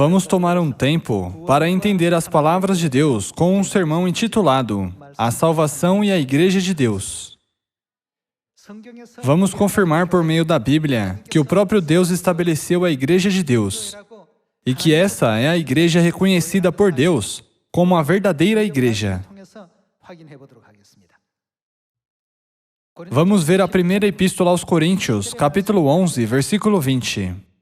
Vamos tomar um tempo para entender as palavras de Deus com um sermão intitulado A Salvação e a Igreja de Deus. Vamos confirmar por meio da Bíblia que o próprio Deus estabeleceu a Igreja de Deus e que essa é a Igreja reconhecida por Deus como a verdadeira Igreja. Vamos ver a primeira epístola aos Coríntios, capítulo 11, versículo 20.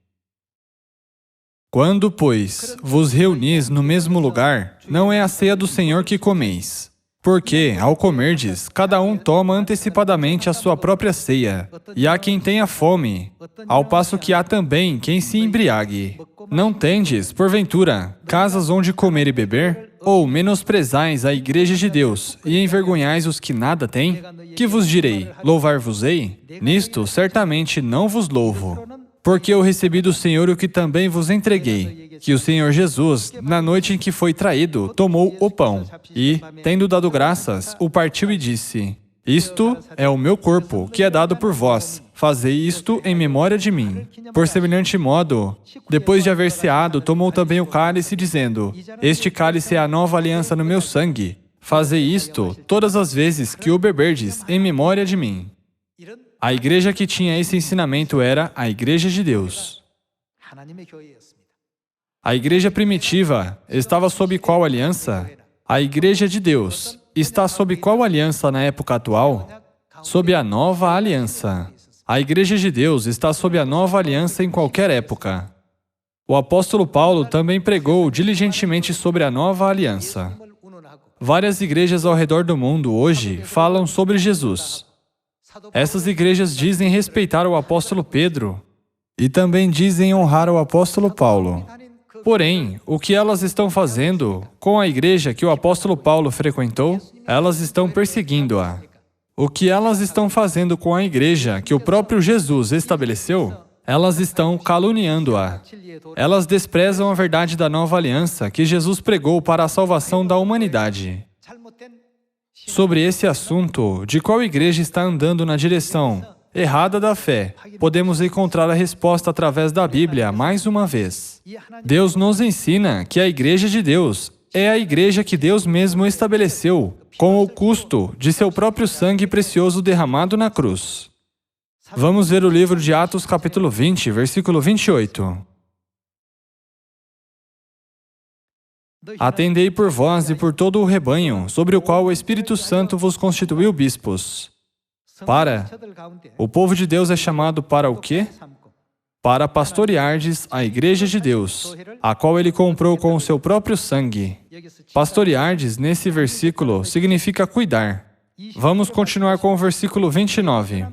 Quando, pois, vos reunis no mesmo lugar, não é a ceia do Senhor que comeis. Porque, ao comerdes, cada um toma antecipadamente a sua própria ceia, e há quem tenha fome, ao passo que há também quem se embriague. Não tendes, porventura, casas onde comer e beber? Ou menosprezais a Igreja de Deus e envergonhais os que nada têm? Que vos direi? Louvar-vos-ei? Nisto, certamente não vos louvo. Porque eu recebi do Senhor o que também vos entreguei, que o Senhor Jesus, na noite em que foi traído, tomou o pão, e, tendo dado graças, o partiu e disse: Isto é o meu corpo, que é dado por vós. Fazei isto em memória de mim. Por semelhante modo, depois de haver ceado, tomou também o cálice, dizendo: Este cálice é a nova aliança no meu sangue. Fazei isto todas as vezes que o beberdes, em memória de mim. A igreja que tinha esse ensinamento era a Igreja de Deus. A igreja primitiva estava sob qual aliança? A Igreja de Deus está sob qual aliança na época atual? Sob a nova aliança. A Igreja de Deus está sob a nova aliança em qualquer época. O apóstolo Paulo também pregou diligentemente sobre a nova aliança. Várias igrejas ao redor do mundo hoje falam sobre Jesus. Essas igrejas dizem respeitar o apóstolo Pedro e também dizem honrar o apóstolo Paulo. Porém, o que elas estão fazendo com a igreja que o apóstolo Paulo frequentou? Elas estão perseguindo-a. O que elas estão fazendo com a igreja que o próprio Jesus estabeleceu? Elas estão caluniando-a. Elas desprezam a verdade da nova aliança que Jesus pregou para a salvação da humanidade. Sobre esse assunto, de qual igreja está andando na direção errada da fé, podemos encontrar a resposta através da Bíblia mais uma vez. Deus nos ensina que a Igreja de Deus é a igreja que Deus mesmo estabeleceu com o custo de seu próprio sangue precioso derramado na cruz. Vamos ver o livro de Atos, capítulo 20, versículo 28. Atendei por vós e por todo o rebanho, sobre o qual o Espírito Santo vos constituiu bispos. O povo de Deus é chamado para o quê? Para pastoreardes a Igreja de Deus, a qual Ele comprou com o seu próprio sangue. Pastoreardes, nesse versículo, significa cuidar. Vamos continuar com o versículo 29.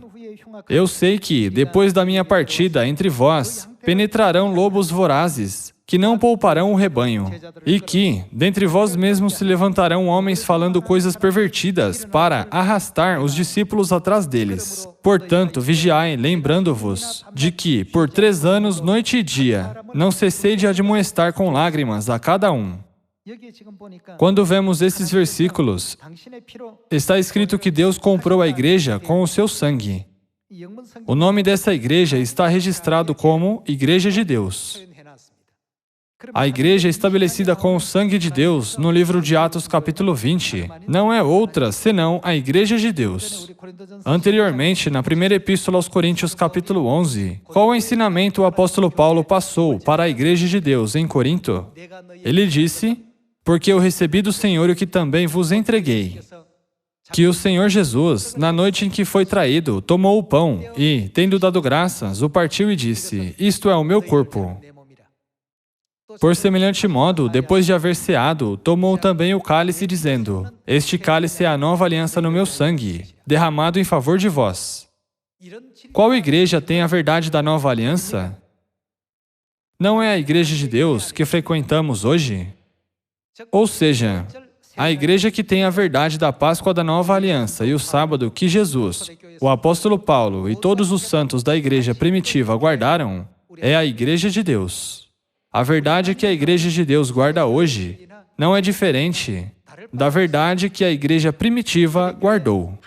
Eu sei que, depois da minha partida entre vós, penetrarão lobos vorazes, que não pouparão o rebanho, e que, dentre vós mesmos se levantarão homens falando coisas pervertidas, para arrastar os discípulos atrás deles. Portanto, vigiai, lembrando-vos de que, por 3 anos, noite e dia, não cessei de admoestar com lágrimas a cada um. Quando vemos esses versículos, está escrito que Deus comprou a igreja com o seu sangue. O nome dessa igreja está registrado como Igreja de Deus. A igreja estabelecida com o sangue de Deus no livro de Atos capítulo 20 não é outra senão a Igreja de Deus. Anteriormente, na primeira epístola aos Coríntios capítulo 11, qual ensinamento o apóstolo Paulo passou para a Igreja de Deus em Corinto? Ele disse: Porque eu recebi do Senhor o que também vos entreguei. Que o Senhor Jesus, na noite em que foi traído, tomou o pão e, tendo dado graças, o partiu e disse: Isto é o meu corpo. Por semelhante modo, depois de haver ceado, tomou também o cálice, dizendo: Este cálice é a nova aliança no meu sangue, derramado em favor de vós. Qual igreja tem a verdade da nova aliança? Não é a Igreja de Deus que frequentamos hoje? Ou seja, a igreja que tem a verdade da Páscoa da nova aliança e o sábado que Jesus, o apóstolo Paulo e todos os santos da igreja primitiva guardaram, é a Igreja de Deus. A verdade que a Igreja de Deus guarda hoje não é diferente da verdade que a igreja primitiva guardou.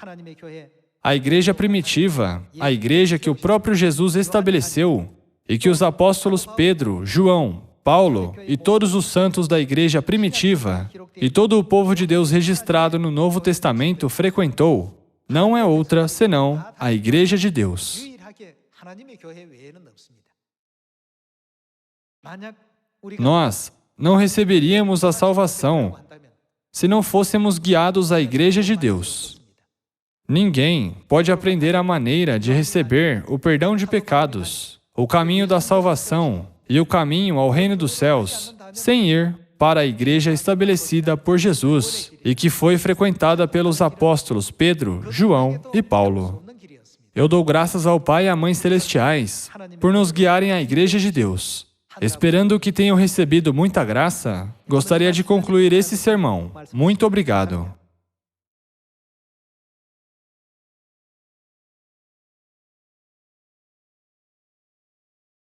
A igreja primitiva, a igreja que o próprio Jesus estabeleceu e que os apóstolos Pedro, João, Paulo e todos os santos da igreja primitiva e todo o povo de Deus registrado no Novo Testamento frequentou não é outra senão a Igreja de Deus. Nós não receberíamos a salvação se não fôssemos guiados à Igreja de Deus. Ninguém pode aprender a maneira de receber o perdão de pecados, o caminho da salvação e o caminho ao reino dos céus, sem ir para a igreja estabelecida por Jesus e que foi frequentada pelos apóstolos Pedro, João e Paulo. Eu dou graças ao Pai e à Mãe Celestiais por nos guiarem à Igreja de Deus. Esperando que tenham recebido muita graça, gostaria de concluir esse sermão. Muito obrigado.